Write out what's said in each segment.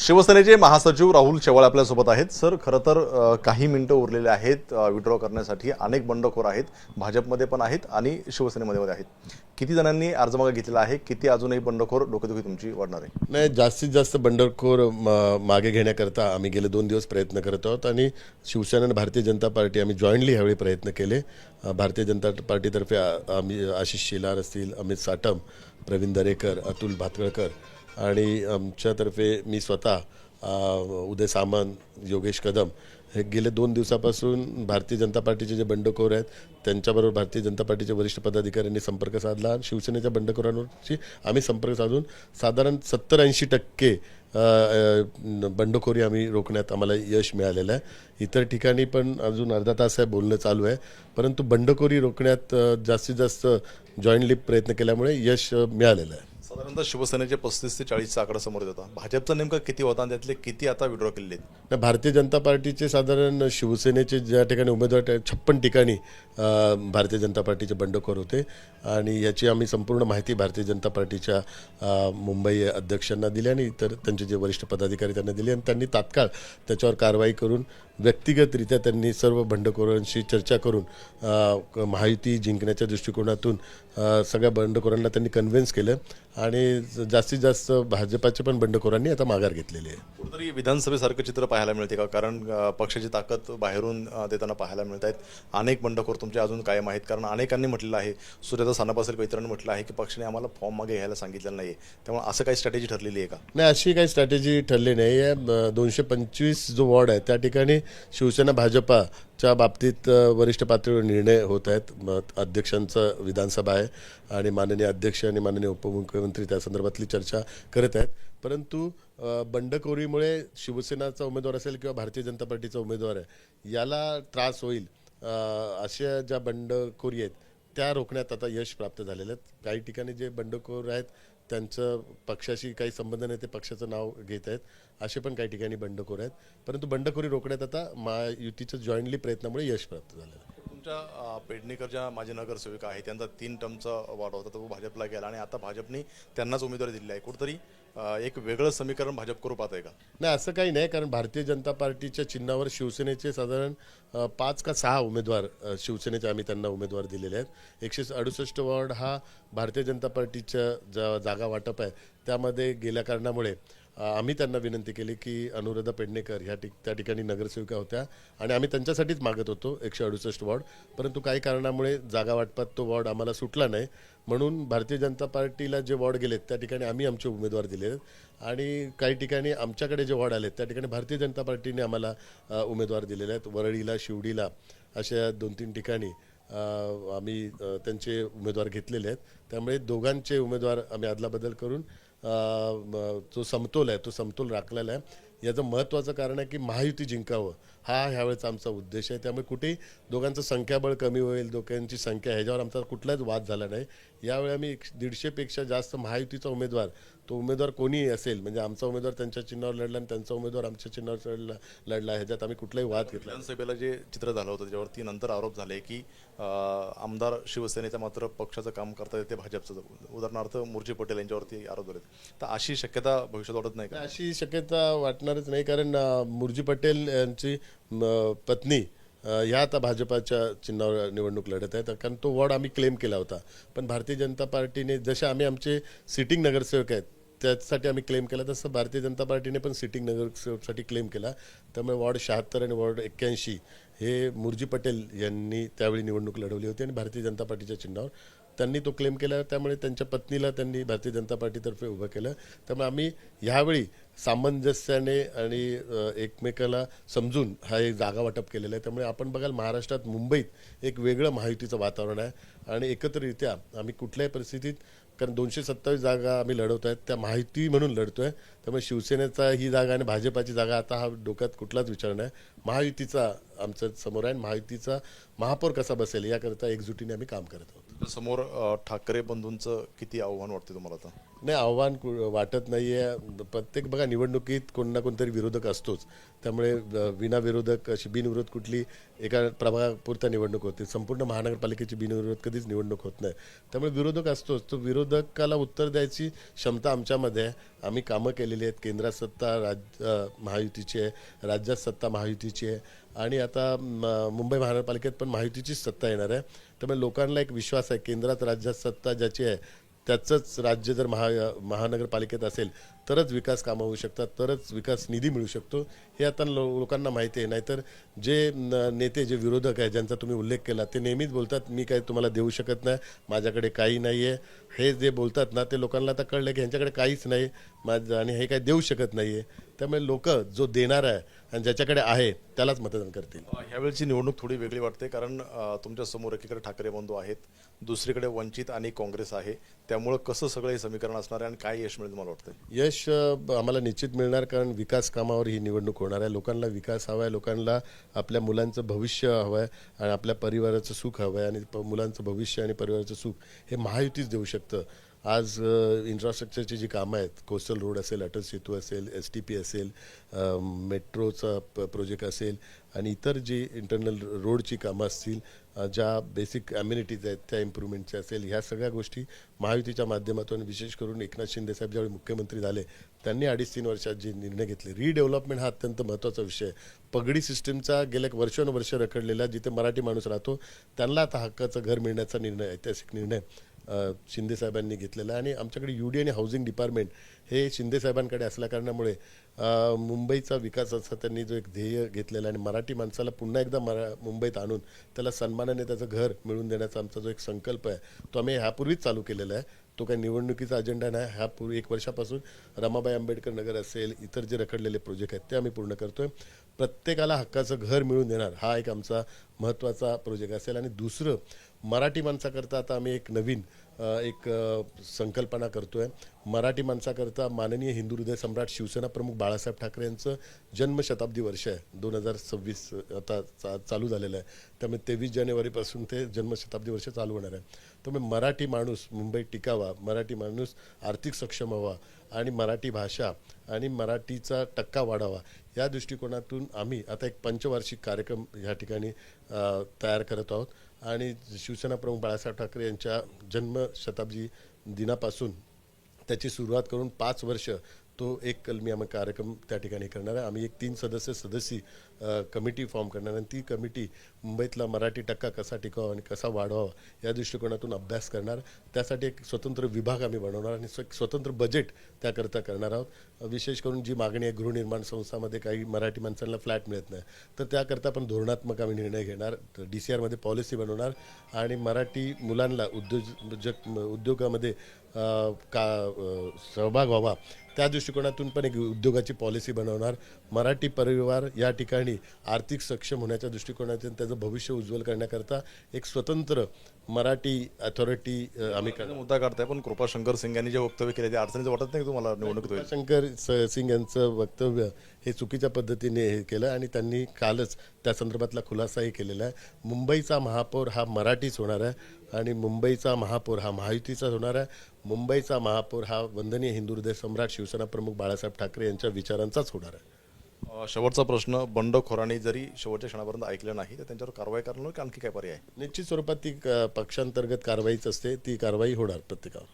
शिवसेनेचे महासचिव राहुल शेवाळे आपल्यासोबत आहेत. सर, खरं तर काही मिनिटं उरलेले आहेत विड्रॉ करण्यासाठी. अनेक बंडखोर आहेत, भाजपमध्ये पण आहेत आणि शिवसेनेमध्ये आहेत. किती जणांनी अर्ज मागे घेतलेला आहे? किती अजूनही बंडखोर डोकेदुखी तुमची वाढणार आहे? नाही, जास्तीत जास्त बंडखोर मागे घेण्याकरता आम्ही गेले 2 दिवस प्रयत्न करत आहोत आणि शिवसेना आणि भारतीय जनता पार्टी आम्ही जॉईंटली ह्यावेळी प्रयत्न केले. भारतीय जनता पार्टीतर्फे आम्ही आशिष शेलार असतील, अमित साटम, प्रवीण दरेकर, अतुल भातखळकर आणि आमच्यातर्फे मी स्वतः, उदय सामंत, योगेश कदम हे गेले 2 दिवसापासून भारतीय जनता पार्टीचे जे बंडखोर आहेत त्यांच्याबरोबर भारतीय जनता पार्टीचे वरिष्ठ पदाधिकाऱ्यांनी संपर्क साधला. शिवसेनेच्या बंडखोरांवरची आम्ही संपर्क साधून साधारण 70-80% बंडखोरी आम्ही रोखण्यात आम्हाला यश मिळालेलं आहे. इतर ठिकाणी पण अजून अर्धा तास आहे, बोलणं चालू आहे, परंतु बंडखोरी रोखण्यात जास्तीत जास्त जॉईंटली प्रयत्न केल्यामुळे यश मिळालेलं आहे. साधारणतः शिवसेनेचे 35 ते 40चा आकडा समोर येतो. भाजपचा नेमका किती होता आणि त्यातले किती आता विड्रॉ केलेले आहेत? भारतीय जनता पार्टीचे साधारण शिवसेनेचे ज्या ठिकाणी उमेदवार 56 ठिकाणी भारतीय जनता पार्टीचे बंडखोर होते आणि याची आम्ही संपूर्ण माहिती भारतीय जनता पार्टीच्या मुंबई अध्यक्षांना दिली आणि इतर त्यांचे जे वरिष्ठ पदाधिकारी त्यांना दिले आणि त्यांनी तात्काळ त्याच्यावर कारवाई करून व्यक्तिगतरित्या त्यांनी सर्व बंडखोरांशी चर्चा करून महायुती जिंकण्याच्या दृष्टिकोनातून सगळ्या बंडखोरांना त्यांनी कन्व्हिन्स केलं आणि जास्तीत जास्त भाजपाच्या पण बंडखोरांनी आता माघार घेतलेली आहे. कुठेतरी विधानसभेसारखं चित्र पाहायला मिळते का? कारण पक्षाची ताकद बाहेरून देताना पाहायला मिळत आहेत. अनेक बंडखोर तुमचे अजून कायम आहेत, कारण अनेकांनी म्हटलेलं आहे, सुजाता सानप असेल, इतरांनी म्हटलं आहे की पक्षाने आम्हाला फॉर्म मागे घ्यायला सांगितलेलं नाही. त्यामुळे असं काही स्ट्रॅटेजी ठरलेली आहे का? नाही, अशी काही स्ट्रॅटेजी ठरली नाही आहे. 225 जो वॉर्ड आहे त्या ठिकाणी शिवसेना भाजपाच्या बाबतीत वरिष्ठ पातळीवर निर्णय होत आहेत. अध्यक्षांचं विधानसभा आहे आणि माननीय अध्यक्ष आणि माननीय उपमुख्यमंत्री त्या संदर्भातली चर्चा करत आहेत. परंतु बंडखोरीमुळे शिवसेनाचा उमेदवार असेल किंवा भारतीय जनता पार्टीचा उमेदवार आहे याला त्रास होईल अशा ज्या बंडखोरी आहेत त्या रोखण्यात आता यश प्राप्त झालेलं आहेत. काही ठिकाणी जे बंडखोर आहेत त्यांचं पक्षाशी काही संबंध नाही, ते पक्षाचं नाव घेत आहेत, असे पण काही ठिकाणी बंडखोर आहेत. परंतु बंडखोरी रोखण्यात आता महायुतीच्या जॉईंटली प्रयत्नामुळे यश प्राप्त झालेलं आहे. तुमच्या पेडणेकर ज्या माजी नगरसेविका आहेत त्यांचा 3 टर्मचा वाढ होता, तो भाजपला गेला आणि आता भाजपने त्यांनाच उमेदवारी दिली आहे. कुठेतरी एक वेगळं समीकरण भाजप करू पाहत आहे का? नाही, असं काही नाही, कारण भारतीय जनता पार्टीच्या चिन्हावर शिवसेनेचे साधारण 5 का 6 उमेदवार शिवसेनेचे आम्ही त्यांना उमेदवार दिलेले आहेत. 168 वॉर्ड हा भारतीय जनता पार्टीच्या जागा वाटप आहे, त्यामध्ये गेल्या कारणामुळे आम्ही त्यांना विनंती केली की अनुराधा पेडणेकर त्या ठिकाणी नगरसेविका होत्या आणि आम्ही त्यांच्यासाठीच मागत होतो 168 वॉर्ड, परंतु काही कारणामुळे जागा वाटपात तो वॉर्ड आम्हाला सुटला नाही. म्हणून भारतीय जनता पार्टीला जे वॉर्ड गेलेत त्या ठिकाणी आम्ही आमचे उमेदवार दिले आहेत आणि काही ठिकाणी आमच्याकडे जे वॉर्ड आलेत त्या ठिकाणी भारतीय जनता पार्टीने आम्हाला उमेदवार दिलेले आहेत. वरळीला, शिवडीला अशा 2-3 ठिकाणी आम्ही त्यांचे उमेदवार घेतलेले आहेत. त्यामुळे दोघांचे उमेदवार आम्ही अदलाबदल करून जो समतोल आहे तो समतोल राखलेला आहे. याचं महत्त्वाचं कारण आहे की महायुती जिंकावं हा ह्यावेळेचा आमचा उद्देश आहे. त्यामुळे कुठेही दोघांचं संख्याबळ कमी होईल, दोघांची संख्या ह्याच्यावर आमचा कुठलाच वाद झाला नाही. यावेळी आम्ही 150पेक्षा जास्त महायुतीचा उमेदवार, तो उमेदवार कोणीही असेल, म्हणजे आमचा उमेदवार त्यांच्या चिन्हावर लढला आणि त्यांचा उमेदवार आमच्या चिन्हावर लढला, ह्याच्यात आम्ही कुठलाही वाद घेतला. विधानसभेला जे चित्र झालं होतं त्याच्यावरती नंतर आरोप झाले की आमदार शिवसेनेचा मात्र पक्षाचं काम करता येते भाजपचं, उदाहरणार्थ मुर्जी पटेल यांच्यावरती आरोप झाले. तर अशी शक्यता भविष्यात वाटत नाही का? अशी शक्यता वाटणारच नाही, कारण मुर्जी पटेल यांची पत्नी ह्या आता भाजपाच्या चिन्हावर निवडणूक लढत आहेत, कारण तो वॉर्ड आम्ही क्लेम केला होता. पण भारतीय जनता पार्टीने जसे आम्ही आमचे सिटिंग नगरसेवक आहेत त्यासाठी आम्ही क्लेम केला, तसं भारतीय जनता पार्टीने पण सिटिंग नगरसेवकसाठी क्लेम केला. त्यामुळे वॉर्ड 76 आणि वॉर्ड 81 हे मुर्जी पटेल यांनी त्यावेळी निवडणूक लढवली होती आणि भारतीय जनता पार्टीच्या चिन्हावर त्यांनी तो क्लेम केला. त्यामुळे त्यांच्या पत्नीला त्यांनी भारतीय जनता पार्टीतर्फे उभं केलं. त्यामुळे आम्ही ह्यावेळी सामंजस्याने आणि एकमेकाला समजून हा एक जागा वाटप केलेलं आहे. त्यामुळे आपण बघाल महाराष्ट्रात, मुंबईत एक वेगळं महायुतीचं वातावरण आहे आणि एकत्रित्या आम्ही कुठल्याही परिस्थितीत, कारण 227 जागा आम्ही लढवतो आहेत त्या महायुती म्हणून लढतोय. त्यामुळे शिवसेनेचा ही जागा आणि भाजपाची जागा आता हा डोक्यात कुठलाच विचार नाही, महायुतीचा आमच्या समोर आहे. महायुतीचा महापौर कसा बसेल याकरता एकजुटीने आम्ही काम करत आहोत. समोर ठाकरे बंधूंचं किती आव्हान वाटते तुम्हाला आता? नाही, आव्हान वाटत नाहीये. प्रत्येक बघा निवडणुकीत कोण ना कोणतरी विरोधक असतोच. त्यामुळे विनाविरोधक अशी बिनविरोध कुठली एका प्रभागापुरता निवडणूक होते. संपूर्ण महानगरपालिकेची बिनविरोध कधीच निवडणूक होत नाही. त्यामुळे विरोधक असतोच. तो विरोधकाला उत्तर द्यायची क्षमता आमच्यामध्ये आहे. आम्ही कामं केलेली आहेत. केंद्रात सत्ता महायुतीची आहे, राज्यात सत्ता महायुतीची आहे आणि आता मुंबई महानगरपालिकेत पण महायुतीचीच सत्ता येणार आहे. त्यामुळे लोकांना एक विश्वास आहे, केंद्रात राज्यात सत्ता ज्याची आहे त्याचंच राज्य जर महानगरपालिकेत असेल तरच विकास कामं होऊ शकतात, तरच विकास निधी मिळू शकतो. हे आता लोकांना माहिती आहे. नाहीतर जे नेते, जे विरोधक आहे ज्यांचा तुम्ही उल्लेख केला, ते नेहमीच बोलतात मी काही तुम्हाला देऊ शकत नाही, माझ्याकडे काही नाही आहे. हे जे बोलतात ना, ते लोकांना आता कळलं की ह्यांच्याकडे काहीच नाही आणि हे काही देऊ शकत नाही आहे. त्यामुळे लोक जो देणार आहे आणि ज्याच्याकडे आहे त्यालाच मतदान करतील. ह्यावेळची निवडणूक थोडी वेगळी वाटते कारण तुमच्या समोर एकीकडे ठाकरे बंधू आहेत, दुसरीकडे वंचित आणि काँग्रेस आहे. त्यामुळं कसं सगळं हे समीकरण असणार आहे आणि काय यश मिळेल तुम्हाला वाटतं? यश आम्हाला निश्चित मिळणार, कारण विकास कामावर ही निवडणूक होणार आहे. लोकांना विकास हवा आहे, लोकांना आपल्या मुलांचं भविष्य हवं आहे आणि आपल्या परिवाराचं सुख हवं आहे. आणि मुलांचं भविष्य आणि परिवाराचं सुख हे महायुतीच देऊ शकतं. आज इन्फ्रास्ट्रक्चरची जी कामं आहेत, कोस्टल रोड असेल, अटल सेतू असेल, STP असेल, मेट्रोचा प्रोजेक्ट असेल आणि इतर जी इंटरनल रोडची कामं असतील, ज्या बेसिक ॲम्युनिटीज आहेत त्या इम्प्रूव्हमेंटच्या असेल, ह्या सगळ्या गोष्टी महायुतीच्या माध्यमातून, विशेष करून एकनाथ शिंदे साहेब ज्यावेळी मुख्यमंत्री झाले त्यांनी 2.5-3 वर्षात जे निर्णय घेतले, रिडेव्हलपमेंट हा अत्यंत महत्त्वाचा विषय आहे. पगडी सिस्टीमचा गेल्या वर्षानुवर्ष रखडलेला, जिथे मराठी माणूस राहतो त्यांना आता हक्काचं घर मिळण्याचा निर्णय, ऐतिहासिक निर्णय शिंदे साहेबांनी घेतलेला आहे. आणि आमच्याकडे UD आणि हाऊसिंग डिपार्टमेंट हे शिंदे साहेबांकडे असल्याकारणामुळे मुंबईचा विकास असा त्यांनी जो एक ध्येय घेतलेला आणि मराठी माणसाला पुन्हा एकदा मुंबईत आणून त्याला सन्मानाने त्याचं घर मिळवून देण्याचा आमचा जो एक संकल्प आहे, तो आम्ही ह्यापूर्वीच चालू केलेला आहे. तो काही निवडणुकीचा अजेंडा नाही. ह्यापूर्वी 1 वर्षापासून रमाबाई आंबेडकर नगर असेल, इतर जे रखडलेले प्रोजेक्ट आहेत ते आम्ही पूर्ण करतोय. प्रत्येकाला हक्काचं घर मिळवून देणार हा एक आमचा महत्त्वाचा प्रोजेक्ट असेल. आणि दुसरं, मराठी माणसाकरता आता आम्ही एक नवीन एक संकल्पना करतोय. मराठी माणसाकरता माननीय हिंदू हृदय सम्राट शिवसेना प्रमुख बाळासाहेब ठाकरे यांचं जन्मशताब्दी वर्ष आहे. 2026 आता चालू झालेलं आहे. त्यामुळे 23 जानेवारीपासून ते जन्मशताब्दी वर्ष चालू होणार आहे. त्यामुळे मराठी माणूस मुंबईत टिकावा, मराठी माणूस आर्थिक सक्षम व्हावा आणि मराठी भाषा आणि मराठीचा टक्का वाढावा, या दृष्टिकोनातून आम्ही आता एक पंचवार्षिक कार्यक्रम ह्या ठिकाणी तयार करत आहोत. आणि शिवसेना प्रमुख बाळासाहेब ठाकरे यांच्या जन्मशताब्दी दिनापासून त्याची सुरुवात करून 5 वर्ष तो एक कलमी आम्ही कार्यक्रम त्या ठिकाणी करणार आहे. आम्ही एक 3 सदस्यी कमिटी फॉर्म करणार आणि ती कमिटी मुंबईतला मराठी टक्का कसा टिकावा आणि कसा वाढवावा या दृष्टिकोनातून अभ्यास करणार. त्यासाठी एक स्वतंत्र विभाग आम्ही बनवणार आणि स्वतंत्र बजेट त्याकरता करणार आहोत. विशेष करून जी मागणी आहे, गृहनिर्माण संस्थामध्ये काही मराठी माणसांना फ्लॅट मिळत नाही, तर त्याकरता पण धोरणात्मक आम्ही निर्णय घेणार. DCRमध्ये पॉलिसी बनवणार आणि मराठी मुलांना उद्योगामध्ये सहभाग व्हावा त्या दृष्टिकोनातून पण एक उद्योगाची पॉलिसी बनवणार. मराठी परिवार या ठिकाणी आर्थिक सक्षम होण्याच्या दृष्टिकोनातून त्याचं भविष्य उज्ज्वल करण्याकरता एक स्वतंत्र मराठी अथॉरिटी आम्ही मुद्दा काढताय. पण कृपाशंकर सिंग यांनी जे वक्तव्य केले ते अडचणीचं वाटत नाही तुम्हाला? निवडणूक कृपाशंकर सिंग यांचं वक्तव्य हे चुकीच्या पद्धतीने हे केलं आणि त्यांनी कालच त्या संदर्भातला खुलासाही केलेला आहे. मुंबईचा महापौर हा मराठीच होणार आहे आणि मुंबईचा महापौर हा महायुतीचाच होणार आहे. मुंबईचा महापौर हा वंदनीय हिंदू हृदय सम्राट शिवसेना प्रमुख बाळासाहेब ठाकरे यांच्या विचारांचाच होणार आहे. शेवटचा प्रश्न, बंडखोरांनी जरी शेवटच्या क्षणापर्यंत ऐकलं नाही तर त्यांच्यावर कारवाई करणार की आणखी काय पर्याय? निश्चित स्वरूपात ती पक्षांतर्गत कारवाईच असते, ती कारवाई होणार प्रत्येकावर.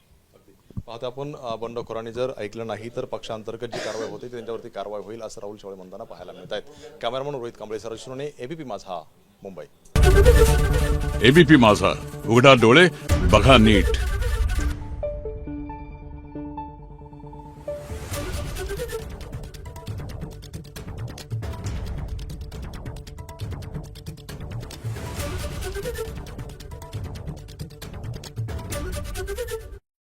पाहता आपण बंडखोरांनी जर ऐकलं नाही तर पक्षांतर्गत जी कारवाई होते त्यांच्यावरती कारवाई होईल असं राहुल शेवाळे म्हणताना पाहायला मिळत आहेत. कॅमेरामन रोहित कांबळे सरशिरोने, ABP माझा, मुंबई. ABP माझा, उघडा डोळे बघा नीट.